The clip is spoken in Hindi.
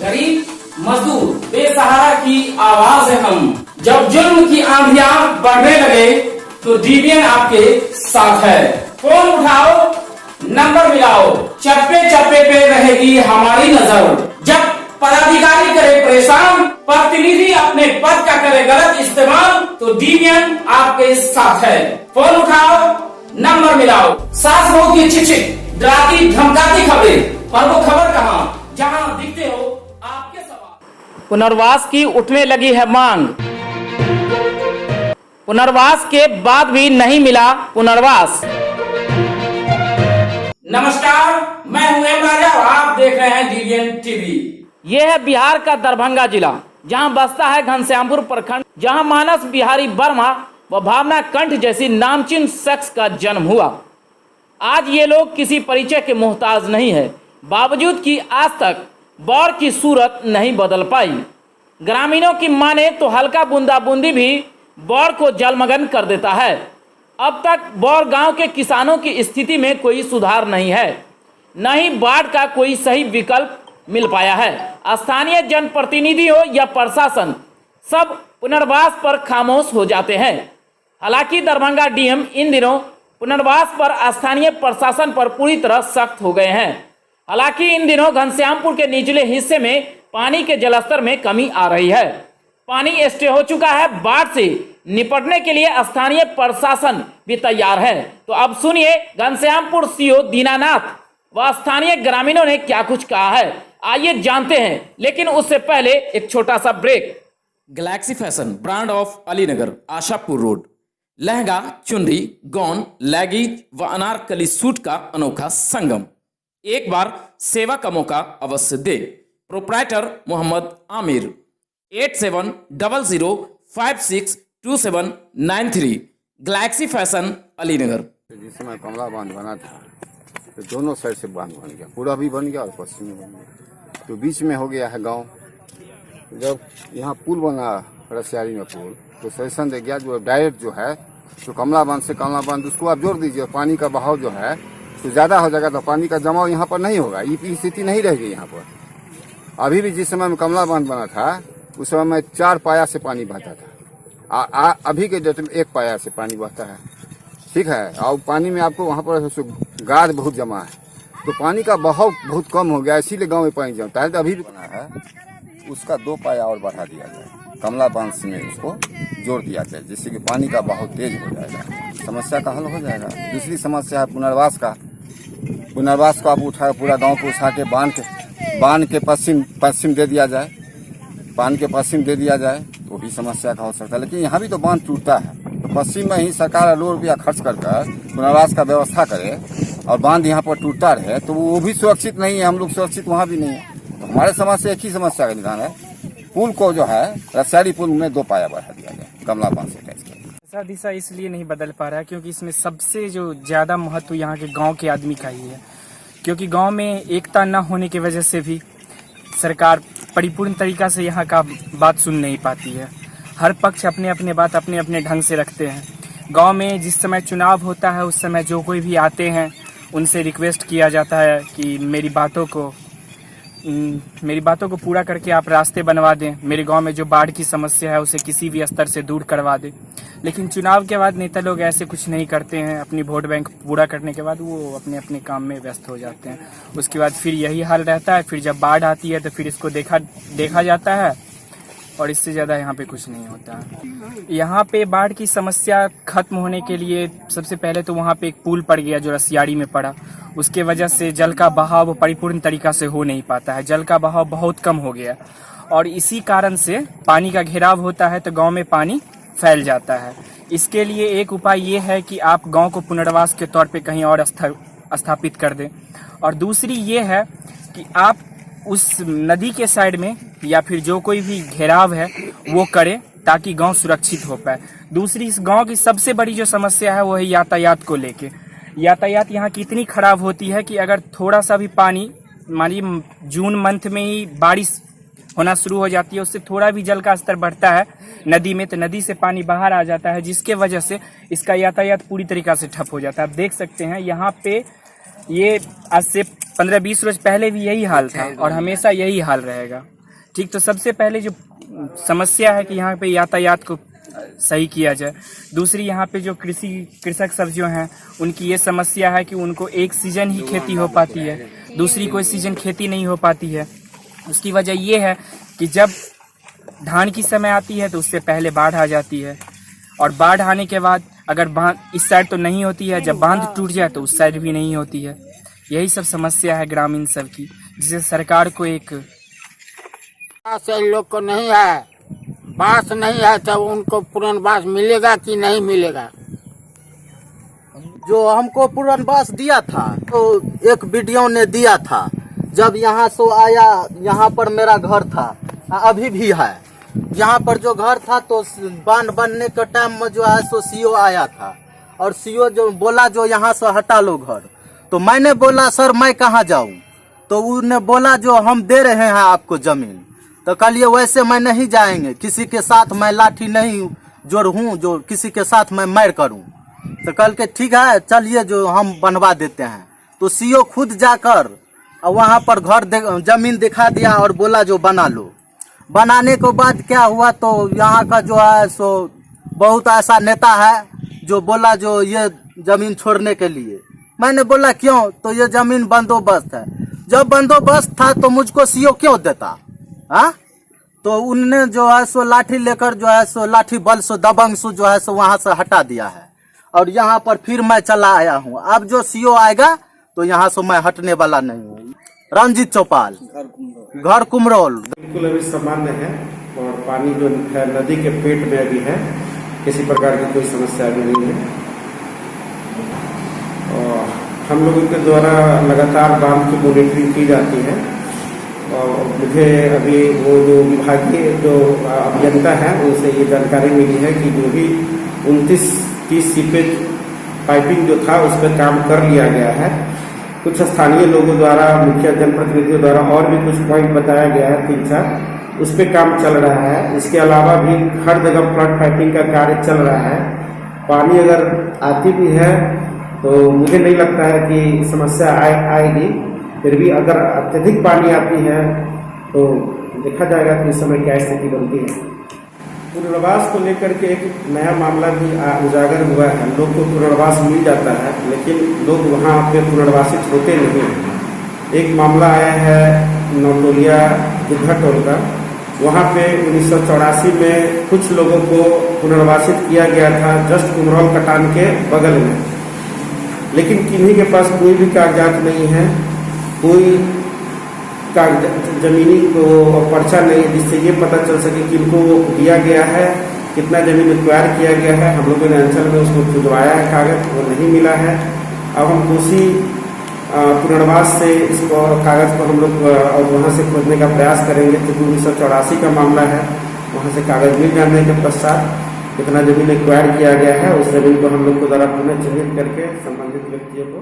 गरीब मजदूर बेसहारा की आवाज है हम। जब जुल्म की आंधियां बढ़ने लगे तो डीवीएन आपके साथ है। फोन उठाओ, नंबर मिलाओ, चप्पे चप्पे पे रहेगी हमारी नजर। जब पदाधिकारी करे परेशान, प्रतिनिधि अपने पद का करे गलत इस्तेमाल, तो डीवीएन आपके साथ है। फोन उठाओ, नंबर मिलाओ। सास बहू की चिक डराती धमकाती खबरें, पर वो खबर कहाँ जहाँ दिखते हो आपके सवाल। पुनर्वास की उठने लगी है मांग, पुनर्वास के बाद भी नहीं मिला पुनर्वास। नमस्कार, मैं हूं एम राजा और आप देख रहे हैं डीवीएन टीवी। यह है बिहार का दरभंगा जिला, जहां बसता है घनश्यामपुर प्रखंड, जहां मानस बिहारी वर्मा व भावना कंठ जैसी नामचीन शख्स का जन्म हुआ। आज ये लोग किसी परिचय के मोहताज नहीं है, बावजूद कि आज तक बौर की सूरत नहीं बदल पाई। ग्रामीणों की माने तो हल्का बूंदाबूंदी भी बौर को जलमग्न कर देता है। अब तक बौर गांव के किसानों की स्थिति में कोई सुधार नहीं है, न ही बाढ़ का कोई सही विकल्प मिल पाया है। स्थानीय जनप्रतिनिधि हो या प्रशासन, सब पुनर्वास पर खामोश हो जाते हैं। हालांकि दरभंगा डीएम इन दिनों पुनर्वास पर स्थानीय प्रशासन पर पूरी तरह सख्त हो गए हैं। हालांकि इन दिनों घनश्यामपुर के निचले हिस्से में पानी के जलस्तर में कमी आ रही है। पानी स्टे हो चुका है। बाढ़ से निपटने के लिए स्थानीय प्रशासन भी तैयार है। तो अब सुनिए घनश्यामपुर सीओ दीनानाथ व स्थानीय ग्रामीणों ने क्या कुछ कहा है, आइए जानते हैं। लेकिन उससे पहले एक छोटा सा break. Galaxy fashion brand of Alinagar, Ashapur road, lehenga, चुनरी, गौन, लेगीज व अनारकली सूट का अनोखा संगम। एक बार सेवा का मौका अवश्य दे। Proprietor Mohammad Aamir, 8700562793। Galaxy fashion Alinagar. जिस समय कमला बांध बना था तो दोनों साइड से बांध बन गया, पूरा भी बन गया और पश्चिमी बन गया, तो बीच में हो गया है गांव। जब यहाँ पुल बना रसियारी में पुल, तो सेशन दे गया जो डायरेक्ट जो है तो कमला बांध से कमला बांध उसको आप जोड़ दीजिए, पानी का बहाव जो है तो ज्यादा हो जाएगा, तो पानी का जमाव यहाँ पर नहीं होगा, ये स्थिति नहीं रहेगी यहाँ पर। अभी भी जिस समय में कमला बांध बना था उस समय में 4 पाया से पानी बहता था, अभी के डेट में 1 पाया से पानी बहता है, ठीक है। और पानी में आपको वहाँ पर गाद बहुत जमा है, तो पानी का बहाव बहुत कम हो गया, इसीलिए गांव में पानी जमता है। तो अभी भी बना है उसका 2 पाया और बढ़ा दिया जाए, कमला बांध में उसको जोड़ दिया जाए, जिससे कि पानी का बहाव तेज हो जाएगा, समस्या का हल हो जाएगा। दूसरी समस्या है पुनर्वास का। पुनर्वास को आप उठा पूरा गाँव को उठा के बांध के पश्चिम दे दिया जाए, बांध के पश्चिम दे दिया जाए, तो भी समस्या का हो सकता है। लेकिन यहाँ भी तो बांध टूटता है, तो पश्चिम में ही सरकार 2 रुपया खर्च कर पुनर्वास का व्यवस्था करे और बांध यहाँ पर टूटता रहे, तो वो भी सुरक्षित नहीं है, हम लोग सुरक्षित वहाँ भी नहीं है। तो हमारे समाज से एक ही समस्या का निदान है, पुल को जो है रसियारी पुल में 2 पाया बढ़ा दिया जाए, कमला बांध से अटैच कर। दिशा इसलिए नहीं बदल पा रहा है क्योंकि इसमें सबसे जो ज्यादा महत्व यहाँ के गांव के आदमी का ही है, क्योंकि गांव में एकता न होने की वजह से भी सरकार परिपूर्ण तरीका से यहाँ का बात सुन नहीं पाती है। हर पक्ष अपने अपने बात अपने अपने ढंग से रखते हैं। गांव में जिस समय चुनाव होता है उस समय जो कोई भी आते हैं उनसे रिक्वेस्ट किया जाता है कि मेरी बातों को पूरा करके आप रास्ते बनवा दें, मेरे गांव में जो बाढ़ की समस्या है उसे किसी भी स्तर से दूर करवा दें। लेकिन चुनाव के बाद नेता लोग ऐसे कुछ नहीं करते हैं। अपनी वोट बैंक पूरा करने के बाद वो अपने अपने काम में व्यस्त हो जाते हैं। उसके बाद फिर यही हाल रहता है। फिर जब बाढ़ आती है तो फिर इसको देखा जाता है और इससे ज़्यादा यहाँ पे कुछ नहीं होता है। यहाँ पे बाढ़ की समस्या खत्म होने के लिए सबसे पहले तो वहाँ पे एक पुल पड़ गया जो रसियाड़ी में पड़ा, उसके वजह से जल का बहाव परिपूर्ण तरीका से हो नहीं पाता है, जल का बहाव बहुत कम हो गया और इसी कारण से पानी का घेराव होता है तो गाँव में पानी फैल जाता है। इसके लिए एक उपाय ये है कि आप गाँव को पुनर्वास के तौर पर कहीं और स्थापित कर दें, और दूसरी ये है कि आप उस नदी के साइड में या फिर जो कोई भी घेराव है वो करें ताकि गांव सुरक्षित हो पाए। दूसरी इस गांव की सबसे बड़ी जो समस्या है वो है यातायात को लेके। यातायात यहाँ की इतनी खराब होती है कि अगर थोड़ा सा भी पानी, मानिए जून मंथ में ही बारिश होना शुरू हो जाती है, उससे थोड़ा भी जल का स्तर बढ़ता है नदी में तो नदी से पानी बाहर आ जाता है, जिसके वजह से इसका यातायात पूरी तरीका से ठप हो जाता है। आप देख सकते हैं यहाँ पे ये आज से 15-20 रोज पहले भी यही हाल था और हमेशा यही हाल रहेगा। ठीक, तो सबसे पहले जो समस्या है कि यहाँ पे यातायात को सही किया जाए। दूसरी, यहाँ पे जो कृषक सब जो हैं उनकी ये समस्या है कि उनको एक सीजन ही खेती हो पाती है, दूसरी कोई सीजन खेती नहीं हो पाती है। उसकी वजह ये है कि जब धान की समय आती है तो उससे पहले बाढ़ आ जाती है, और बाढ़ आने के बाद अगर बांध इस साइड तो नहीं होती है, जब बांध टूट जाए तो उस साइड भी नहीं होती है। यही सब समस्या है ग्रामीण सब की, जिसे सरकार को एक से लोग को नहीं है, बांस नहीं है, तब उनको पुनर्वास मिलेगा कि नहीं मिलेगा? जो हमको पुनर्वास दिया था तो एक वीडियो ने दिया था, जब यहाँ से आया, यहाँ पर मेरा घर था, अभी भी है यहाँ पर जो घर था, तो बांध बनने के टाइम में जो है सो सीओ आया था, और सीओ जो बोला जो यहाँ से हटा लो घर, तो मैंने बोला सर मैं कहाँ जाऊँ, तो उन्होंने बोला जो हम दे रहे हैं आपको जमीन। तो कहिए वैसे मैं नहीं जाएंगे, किसी के साथ मैं लाठी नहीं जोड़ूँ जो किसी के साथ मैं मार करूँ। तो कल के ठीक है चलिए जो हम बनवा देते हैं। तो सीओ खुद जाकर वहाँ पर घर जमीन दिखा दिया और बोला जो बना लो। बनाने के बाद क्या हुआ, तो यहाँ का जो है सो बहुत ऐसा नेता है जो बोला जो ये जमीन छोड़ने के लिए। मैंने बोला क्यों, तो ये जमीन बंदोबस्त है। जब बंदोबस्त था तो मुझको सीओ क्यों देता, हाँ? तो उनने जो है सो लाठी लेकर जो है सो लाठी बल सो दबंग सो जो है सो वहाँ से हटा दिया है, और यहाँ पर फिर मैं चला आया हूँ। अब जो सीओ आएगा तो यहाँ से मैं हटने वाला नहीं हूँ। रंजीत चौपाल, घर कुमरोल। बिल्कुल अभी सामान्य है, और पानी जो है नदी के पेट में अभी है, किसी प्रकार की कोई समस्या अभी नहीं है। और हम लोगों के द्वारा लगातार बांध की मॉनिटरिंग की जाती है, और मुझे अभी वो जो विभागीय जो अभियंता है उनसे ये जानकारी मिली है कि जो भी 29-30 सीपेज पाइपिंग जो था उस पर काम कर लिया गया है। कुछ स्थानीय लोगों द्वारा, मुखिया जनप्रतिनिधियों द्वारा और भी कुछ पॉइंट बताया गया है 3-4, उस पर काम चल रहा है। इसके अलावा भी हर जगह फ्लड पाइपिंग का कार्य चल रहा है। पानी अगर आती भी है तो मुझे नहीं लगता है कि समस्या आएगी। फिर भी अगर अत्यधिक पानी आती है तो देखा जाएगा कि इस समय क्या स्थिति बनती है। पुनर्वास को लेकर के एक नया मामला भी उजागर हुआ है। लोग को पुनर्वास मिल जाता है, लेकिन लोग वहाँ पे पुनर्वासित होते नहीं हैं। एक मामला आया है नौटोलिया गिद्धा टोल का, वहाँ पे 1984 में कुछ लोगों को पुनर्वासित किया गया था जस्ट कुमरौल कटान के बगल में, लेकिन किन्हीं के पास कोई भी कागजात नहीं है, कोई जमीनी को पर्चा नहीं है जिससे ये पता चल सके कि इनको दिया गया है, कितना जमीन एक्वायर किया गया है। हम लोगों ने अंचल में उसको खुदवाया है, कागज वो नहीं मिला है। अब हम उसी पुनर्वास से इसको कागज को हम लोग वहाँ से खोजने का प्रयास करेंगे, क्योंकि 1984 का मामला है। वहाँ से कागज मिल जाने के पश्चात कितना जमीन एक्वायर किया गया है उस जमीन को हम लोग को द्वारा पुनः चिन्हित करके संबंधित व्यक्तियों को